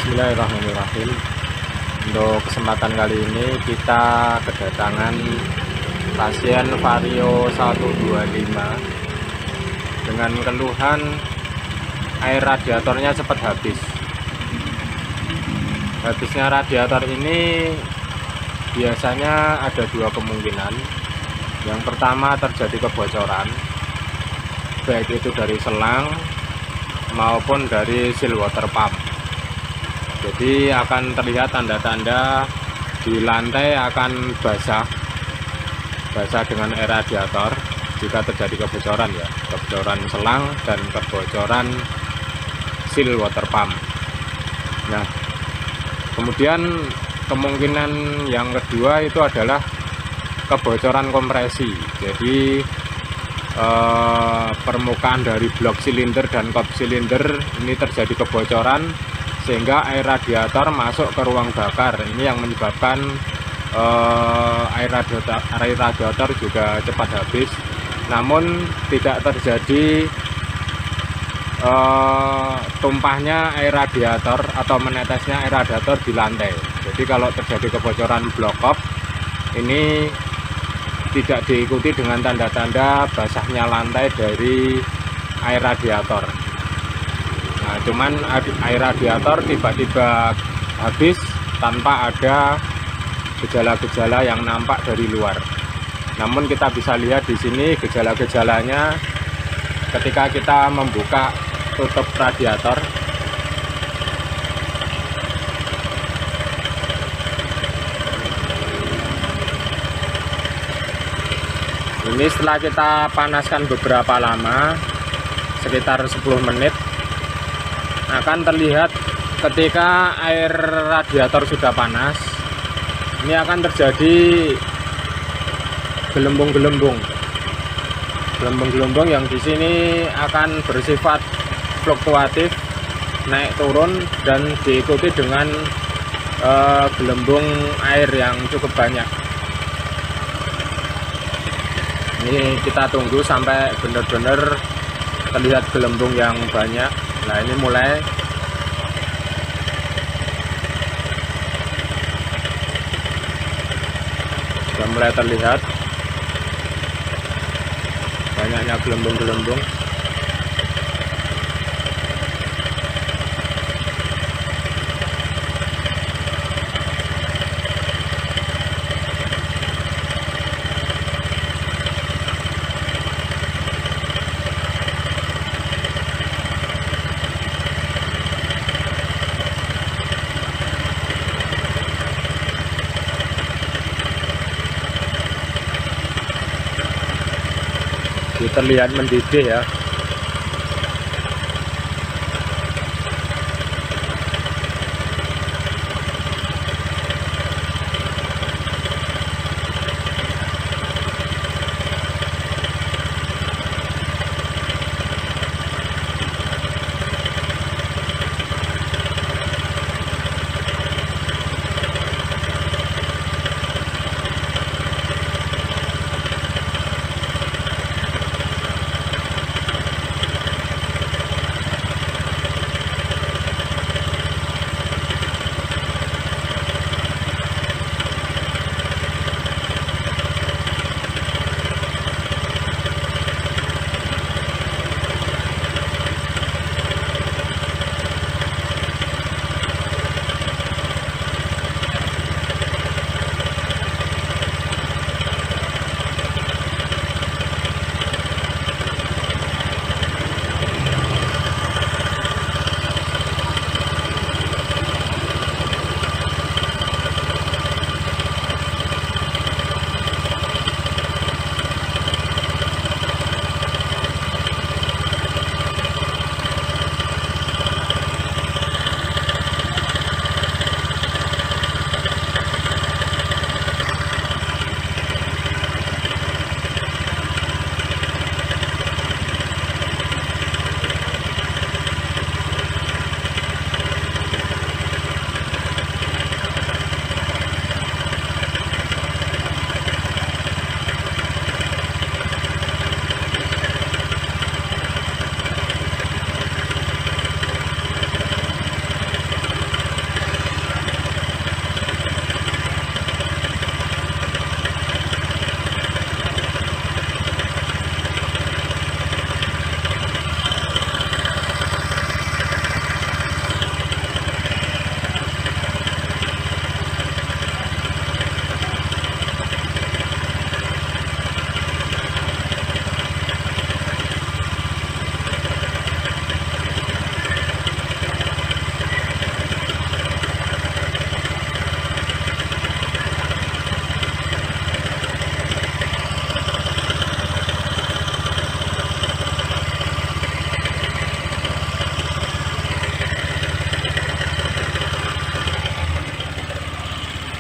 Bismillahirrahmanirrahim. Untuk kesempatan kali ini kita kedatangan pasien Vario 125 dengan keluhan air radiatornya cepat habis. Habisnya radiator ini biasanya ada dua kemungkinan. Yang pertama terjadi kebocoran, baik itu dari selang maupun dari seal water pump. Jadi akan terlihat tanda-tanda di lantai akan basah dengan air radiator jika terjadi kebocoran, ya, kebocoran selang dan kebocoran seal water pump. Nah, kemudian kemungkinan yang kedua itu adalah kebocoran kompresi. Jadi permukaan dari blok silinder dan kop silinder ini terjadi kebocoran sehingga air radiator masuk ke ruang bakar. Ini yang menyebabkan air radiator juga cepat habis, namun tidak terjadi tumpahnya air radiator atau menetesnya air radiator di lantai. Jadi kalau terjadi kebocoran blok kop ini tidak diikuti dengan tanda-tanda basahnya lantai dari air radiator. Nah, cuman air radiator tiba-tiba habis tanpa ada gejala-gejala yang nampak dari luar. Namun kita bisa lihat di sini gejala-gejalanya ketika kita membuka tutup radiator. Ini setelah kita panaskan beberapa lama, sekitar 10 menit, akan terlihat ketika air radiator sudah panas, ini akan terjadi gelembung-gelembung yang di sini akan bersifat fluktuatif, naik turun, dan diikuti dengan gelembung air yang cukup banyak. Ini kita tunggu sampai benar-benar terlihat gelembung yang banyak. Nah, ini sudah mulai terlihat banyaknya gelembung-gelembung. Ini terlihat mendidih, ya.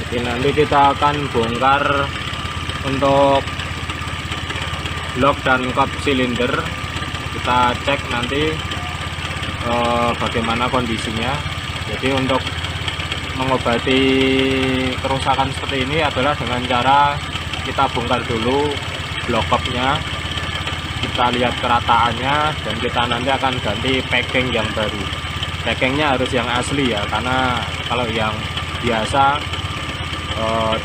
Jadi nanti kita akan bongkar untuk blok dan kop silinder. Kita cek nanti bagaimana kondisinya. Jadi untuk mengobati kerusakan seperti ini adalah dengan cara kita bongkar dulu blok kopnya, kita lihat kerataannya, dan kita nanti akan ganti packing yang baru. Packingnya harus yang asli ya, karena kalau yang biasa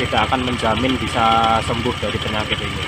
tidak akan menjamin bisa sembuh dari penyakit ini.